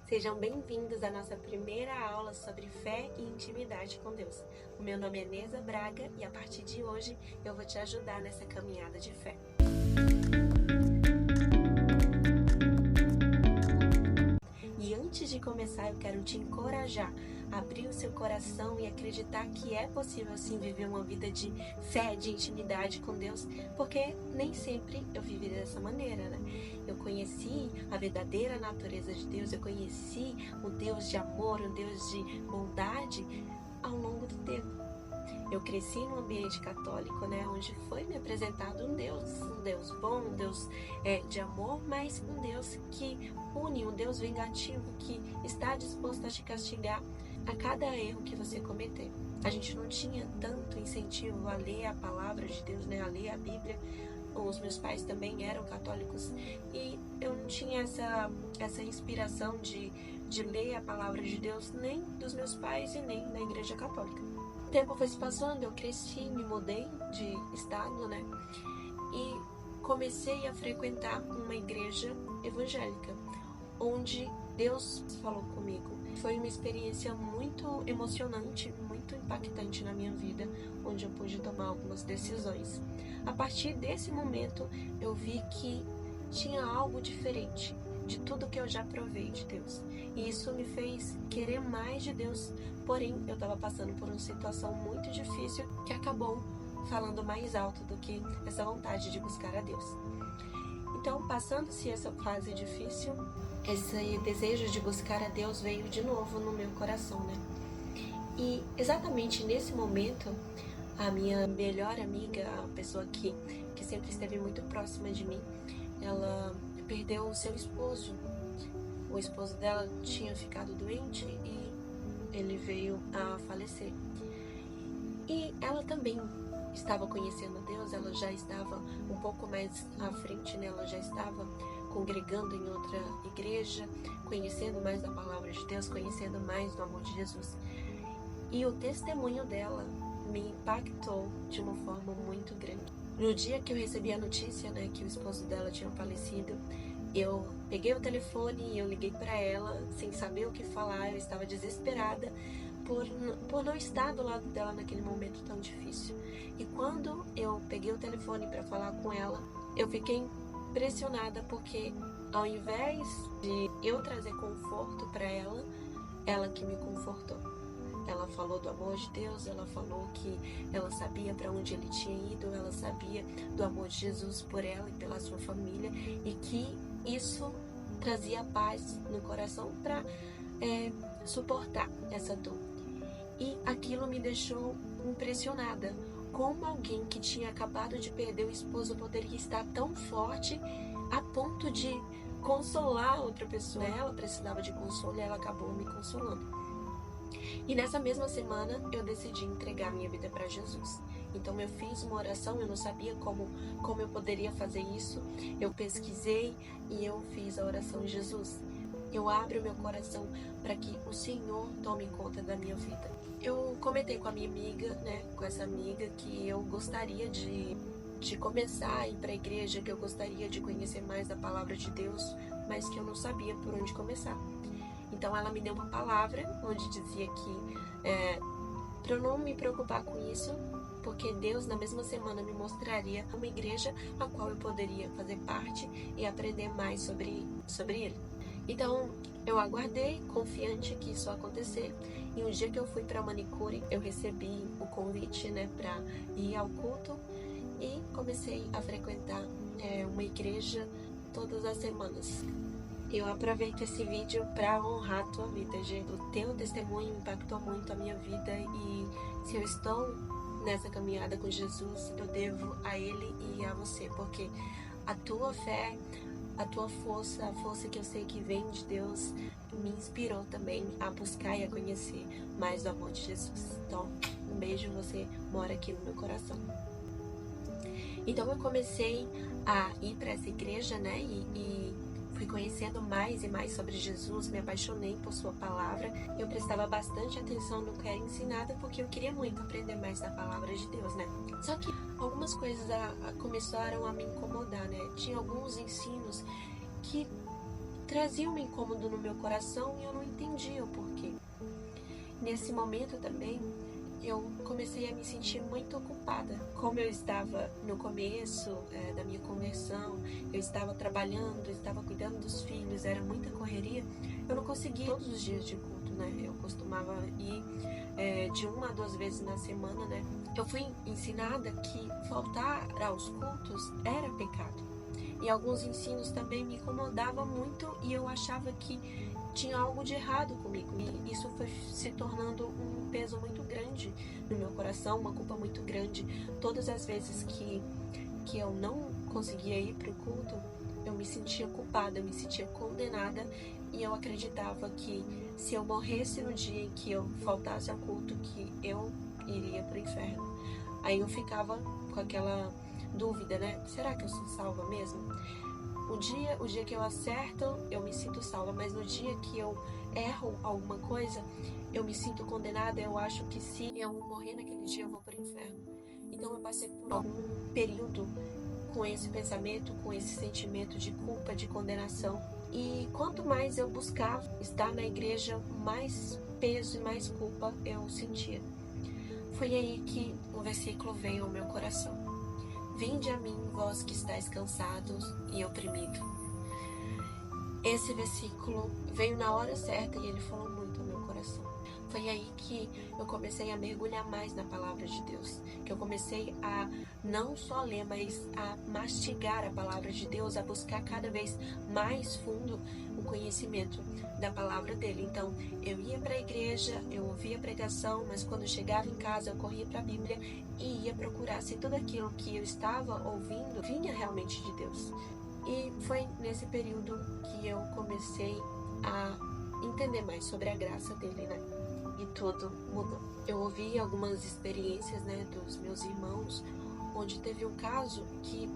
Sejam bem-vindos à nossa primeira aula sobre fé e intimidade com Deus. O meu nome é Neza Braga e a partir de hoje eu vou te ajudar nessa caminhada de fé. E antes de começar, eu quero te encorajar a abrir o seu coração e acreditar que é possível sim viver uma vida de fé, de intimidade com Deus, porque nem sempre eu vivi dessa maneira, né? Eu conheci a verdadeira natureza de Deus, eu conheci o Deus de amor, o Deus de bondade ao longo do tempo. Eu cresci num ambiente católico, né, onde foi me apresentado um Deus bom, um Deus de amor, mas um Deus que pune, um Deus vingativo que está disposto a te castigar a cada erro que você cometer. A gente não tinha tanto incentivo a ler a palavra de Deus, né, a ler a Bíblia. Os meus pais também eram católicos e eu não tinha essa inspiração de ler a palavra de Deus nem dos meus pais e nem da igreja católica. O tempo foi se passando, eu cresci, me mudei de estado, né? E comecei a frequentar uma igreja evangélica, onde Deus falou comigo. Foi uma experiência muito emocionante, muito impactante na minha vida, onde eu pude tomar algumas decisões. A partir desse momento, eu vi que tinha algo diferente de tudo que eu já provei de Deus. E isso me fez querer mais de Deus. Porém, eu estava passando por uma situação muito difícil que acabou falando mais alto do que essa vontade de buscar a Deus. Então, passando-se essa fase difícil, esse desejo de buscar a Deus veio de novo no meu coração, né? E exatamente nesse momento, a minha melhor amiga, a pessoa que sempre esteve muito próxima de mim, ela perdeu o seu esposo. O esposo dela tinha ficado doente e ele veio a falecer. E ela também estava conhecendo a Deus, ela já estava um pouco mais à frente, né? Ela já estava congregando em outra igreja, conhecendo mais da palavra de Deus, conhecendo mais do amor de Jesus. E o testemunho dela me impactou de uma forma muito grande. No dia que eu recebi a notícia, né, que o esposo dela tinha falecido, eu peguei o telefone e eu liguei para ela sem saber o que falar. Eu estava desesperada por não estar do lado dela naquele momento tão difícil. E quando eu peguei o telefone para falar com ela, eu fiquei impressionada porque ao invés de eu trazer conforto para ela que me confortou. Ela falou do amor de Deus, ela falou que ela sabia para onde ele tinha ido, ela sabia do amor de Jesus por ela e pela sua família e que isso trazia paz no coração para suportar essa dor. E aquilo me deixou impressionada. Como alguém que tinha acabado de perder o esposo poderia estar tão forte a ponto de consolar outra pessoa. Ela precisava de consolo e ela acabou me consolando. E nessa mesma semana eu decidi entregar minha vida para Jesus. Então eu fiz uma oração, eu não sabia como eu poderia fazer isso. Eu pesquisei e eu fiz a oração: Jesus, eu abro meu coração para que o Senhor tome conta da minha vida. Eu comentei com a minha amiga, né, com essa amiga, que eu gostaria de começar a ir para a igreja, que eu gostaria de conhecer mais da palavra de Deus, mas que eu não sabia por onde começar. Então ela me deu uma palavra onde dizia que para eu não me preocupar com isso, porque Deus na mesma semana me mostraria uma igreja a qual eu poderia fazer parte e aprender mais sobre ele. Então eu aguardei, confiante que isso ia acontecer, e um dia que eu fui para a manicure, eu recebi o convite, né, para ir ao culto e comecei a frequentar uma igreja todas as semanas. Eu aproveito esse vídeo para honrar a tua vida, gente. O teu testemunho impactou muito a minha vida e se eu estou nessa caminhada com Jesus, eu devo a Ele e a você, porque a tua fé, a tua força, a força que eu sei que vem de Deus, me inspirou também a buscar e a conhecer mais do amor de Jesus. Então, um beijo, você mora aqui no meu coração. Então eu comecei a ir para essa igreja, né, e fui conhecendo mais e mais sobre Jesus, me apaixonei por sua palavra. Eu prestava bastante atenção no que era ensinado porque eu queria muito aprender mais da palavra de Deus, né? Só que algumas coisas começaram a me incomodar, né? Tinha alguns ensinos que trazia um incômodo no meu coração e eu não entendia o porquê. Nesse momento também, eu comecei a me sentir muito culpada. Como eu estava no começo da minha conversão, eu estava trabalhando, eu estava cuidando dos filhos, era muita correria, eu não conseguia ir todos os dias de culto, né? Eu costumava ir de 1 a 2 vezes na semana, né? Eu fui ensinada que faltar aos cultos era pecado. E alguns ensinos também me incomodavam muito e eu achava que tinha algo de errado comigo. E isso foi se tornando um peso muito grande no meu coração, uma culpa muito grande. Todas as vezes que eu não conseguia ir para o culto, eu me sentia culpada, eu me sentia condenada e eu acreditava que se eu morresse no dia em que eu faltasse ao culto, que eu iria para o inferno. Aí eu ficava com aquela dúvida, né? Será que eu sou salva mesmo? O dia que eu acerto, eu me sinto salva, mas no dia que eu erro alguma coisa, eu me sinto condenada, eu acho que se eu morrer naquele dia, eu vou para o inferno. Então eu passei por algum período com esse pensamento, com esse sentimento de culpa, de condenação. E quanto mais eu buscava estar na igreja, mais peso e mais culpa eu sentia. Foi aí que um versículo veio ao meu coração. Vinde a mim, vós que estáis cansados e oprimidos. Esse versículo veio na hora certa e ele falou muito ao meu coração. Foi aí que eu comecei a mergulhar mais na palavra de Deus. Que eu comecei a não só ler, mas a mastigar a palavra de Deus, a buscar cada vez mais fundo o conhecimento da palavra dele. Então, eu ia para a igreja, eu ouvia a pregação, mas quando eu chegava em casa, eu corria para a Bíblia e ia procurar se tudo aquilo que eu estava ouvindo vinha realmente de Deus. E foi nesse período que eu comecei a entender mais sobre a graça dele, né? E tudo mudou. Eu ouvi algumas experiências, né, dos meus irmãos, onde teve um caso que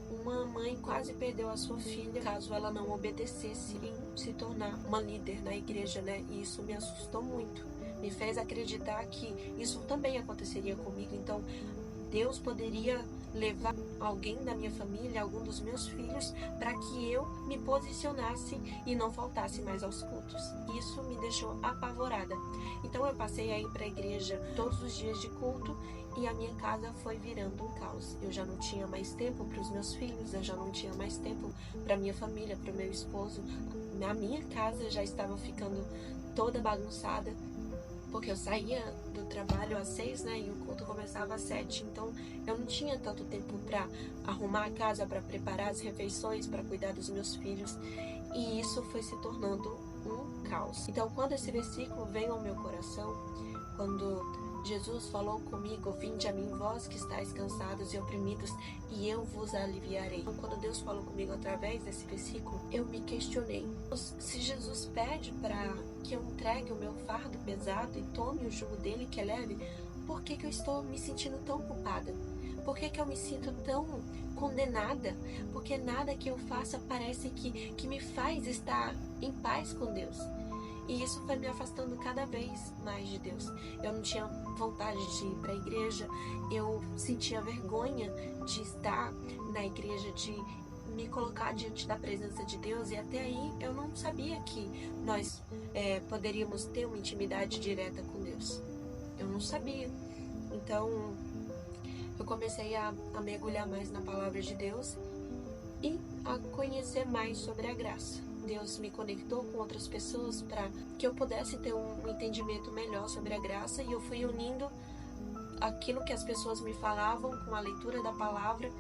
uma mãe quase perdeu a sua filha caso ela não obedecesse em se tornar uma líder na igreja, né? E isso me assustou muito. Me fez acreditar que isso também aconteceria comigo. Então, Deus poderia levar alguém da minha família, algum dos meus filhos, para que eu me posicionasse e não faltasse mais aos cultos. Isso me deixou apavorada. Então eu passei a ir para a igreja todos os dias de culto e a minha casa foi virando um caos. Eu já não tinha mais tempo para os meus filhos, eu já não tinha mais tempo para minha família, para o meu esposo. A minha casa já estava ficando toda bagunçada, porque eu saía do trabalho às 6, né, e o culto começava às 7, então eu não tinha tanto tempo para arrumar a casa, para preparar as refeições, para cuidar dos meus filhos, e isso foi se tornando um caos. Então, quando esse versículo veio ao meu coração, quando Jesus falou comigo, vinde a mim vós que estáis cansados e oprimidos, e eu vos aliviarei. Então, quando Deus falou comigo através desse versículo, eu me questionei. Se Jesus pede para que eu entregue o meu fardo pesado e tome o jugo dele que é leve, por que eu estou me sentindo tão culpada? Por que eu me sinto tão condenada? Porque nada que eu faça parece que me faz estar em paz com Deus. E isso foi me afastando cada vez mais de Deus. Eu não tinha vontade de ir para a igreja, eu sentia vergonha de estar na igreja, de me colocar diante da presença de Deus, e até aí eu não sabia que nós poderíamos ter uma intimidade direta com Deus. Eu não sabia. Então, eu comecei a mergulhar mais na palavra de Deus e a conhecer mais sobre a graça. Deus me conectou com outras pessoas para que eu pudesse ter um entendimento melhor sobre a graça, e eu fui unindo aquilo que as pessoas me falavam com a leitura da palavra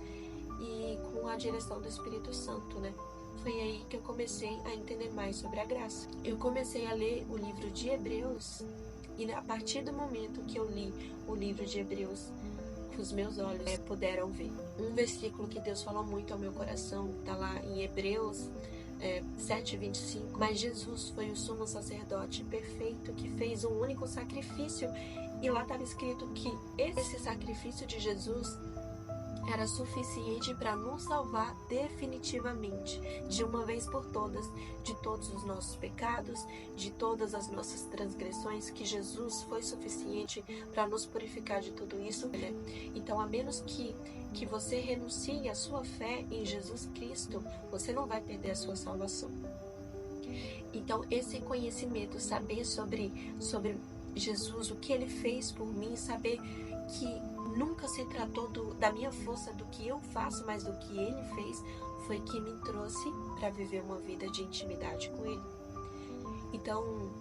e com a direção do Espírito Santo, né? Foi aí que eu comecei a entender mais sobre a graça. Eu comecei a ler o livro de Hebreus, e a partir do momento que eu li o livro de Hebreus, os meus olhos puderam ver. Um versículo que Deus falou muito ao meu coração, está lá em Hebreus 7:25, mas Jesus foi o sumo sacerdote perfeito que fez um único sacrifício, e lá estava escrito que esse sacrifício de Jesus era suficiente para nos salvar definitivamente, de uma vez por todas, de todos os nossos pecados, de todas as nossas transgressões, que Jesus foi suficiente para nos purificar de tudo isso. Então, a menos que você renuncie à sua fé em Jesus Cristo, você não vai perder a sua salvação. Então, esse conhecimento, saber sobre Jesus, o que ele fez por mim, saber que nunca se tratou da minha força, do que eu faço, mas do que ele fez, foi que me trouxe para viver uma vida de intimidade com ele. Então,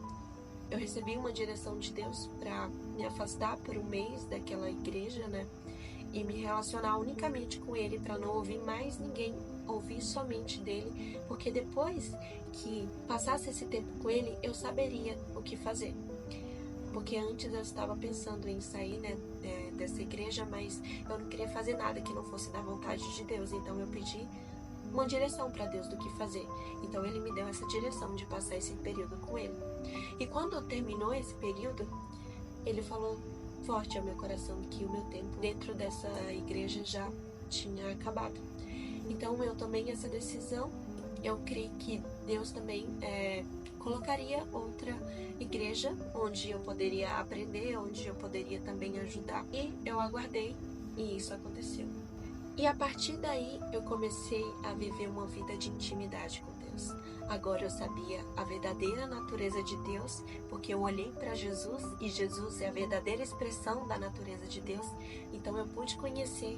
eu recebi uma direção de Deus para me afastar por um mês daquela igreja, né? E me relacionar unicamente com ele, para não ouvir mais ninguém, ouvir somente dele, porque depois que passasse esse tempo com ele, eu saberia o que fazer. Porque antes eu estava pensando em sair, né, dessa igreja, mas eu não queria fazer nada que não fosse da vontade de Deus. Então eu pedi uma direção para Deus do que fazer. Então ele me deu essa direção de passar esse período com ele. E quando terminou esse período, ele falou forte ao meu coração que o meu tempo dentro dessa igreja já tinha acabado. Então eu tomei essa decisão. Eu creio que Deus também colocaria outra igreja onde eu poderia aprender, onde eu poderia também ajudar. E eu aguardei e isso aconteceu. E a partir daí eu comecei a viver uma vida de intimidade com Deus. Agora eu sabia a verdadeira natureza de Deus, porque eu olhei para Jesus e Jesus é a verdadeira expressão da natureza de Deus. Então eu pude conhecer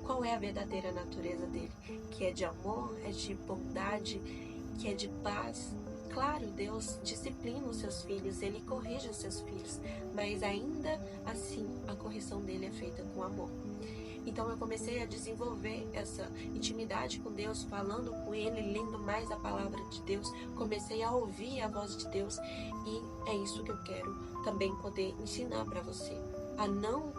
qual é a verdadeira natureza dele, que é de amor, é de bondade, que é de paz. Claro, Deus disciplina os seus filhos, ele corrige os seus filhos, mas ainda assim a correção dele é feita com amor. Então eu comecei a desenvolver essa intimidade com Deus, falando com ele, lendo mais a palavra de Deus, comecei a ouvir a voz de Deus, e é isso que eu quero também poder ensinar para você, a não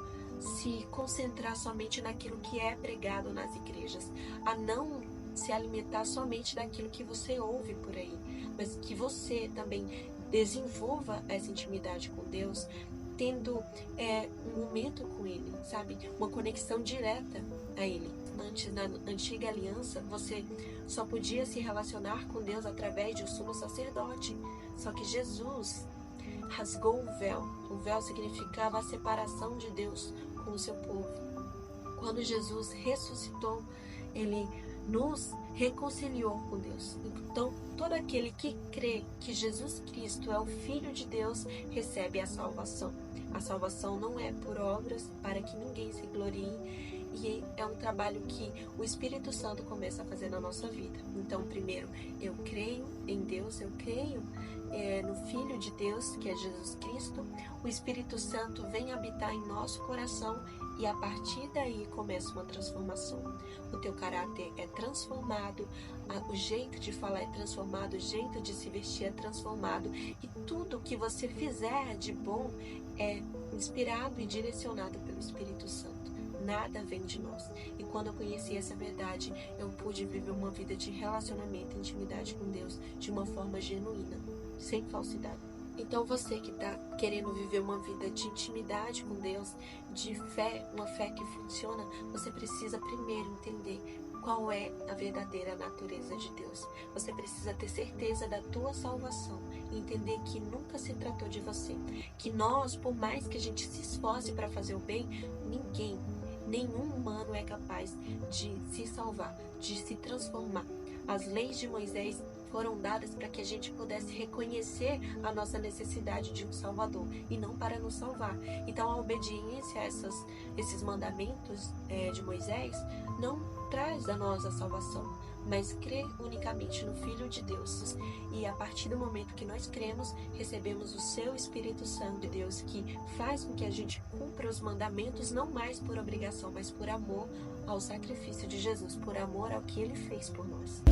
se concentrar somente naquilo que é pregado nas igrejas, a não se alimentar somente daquilo que você ouve por aí, mas que você também desenvolva essa intimidade com Deus, tendo um momento com ele, sabe? Uma conexão direta a ele. Antes, na antiga aliança, você só podia se relacionar com Deus através de um sumo sacerdote. Só que Jesus rasgou o véu. O véu significava a separação de Deus com o seu povo. Quando Jesus ressuscitou, ele nos reconciliou com Deus. Então, todo aquele que crê que Jesus Cristo é o Filho de Deus, recebe a salvação. A salvação não é por obras, para que ninguém se glorie, e é um trabalho que o Espírito Santo começa a fazer na nossa vida. Então, primeiro, eu creio em Deus, eu creio no Filho de Deus, que é Jesus Cristo. O Espírito Santo vem habitar em nosso coração, e a partir daí começa uma transformação. O teu caráter é transformado, o jeito de falar é transformado, o jeito de se vestir é transformado, e tudo que você fizer de bom é inspirado e direcionado pelo Espírito Santo. Nada vem de nós. E quando eu conheci essa verdade, eu pude viver uma vida de relacionamento e intimidade com Deus de uma forma genuína, sem falsidade. Então você que está querendo viver uma vida de intimidade com Deus, de fé, uma fé que funciona, você precisa primeiro entender qual é a verdadeira natureza de Deus. Você precisa ter certeza da tua salvação e entender que nunca se tratou de você. Que nós, por mais que a gente se esforce para fazer o bem, nenhum humano é capaz de se salvar, de se transformar. As leis de Moisés foram dadas para que a gente pudesse reconhecer a nossa necessidade de um Salvador e não para nos salvar. Então a obediência a esses mandamentos de Moisés não traz a nós a salvação, mas crer unicamente no Filho de Deus. E a partir do momento que nós cremos, recebemos o seu Espírito Santo de Deus, que faz com que a gente cumpra os mandamentos, não mais por obrigação, mas por amor ao sacrifício de Jesus, por amor ao que ele fez por nós.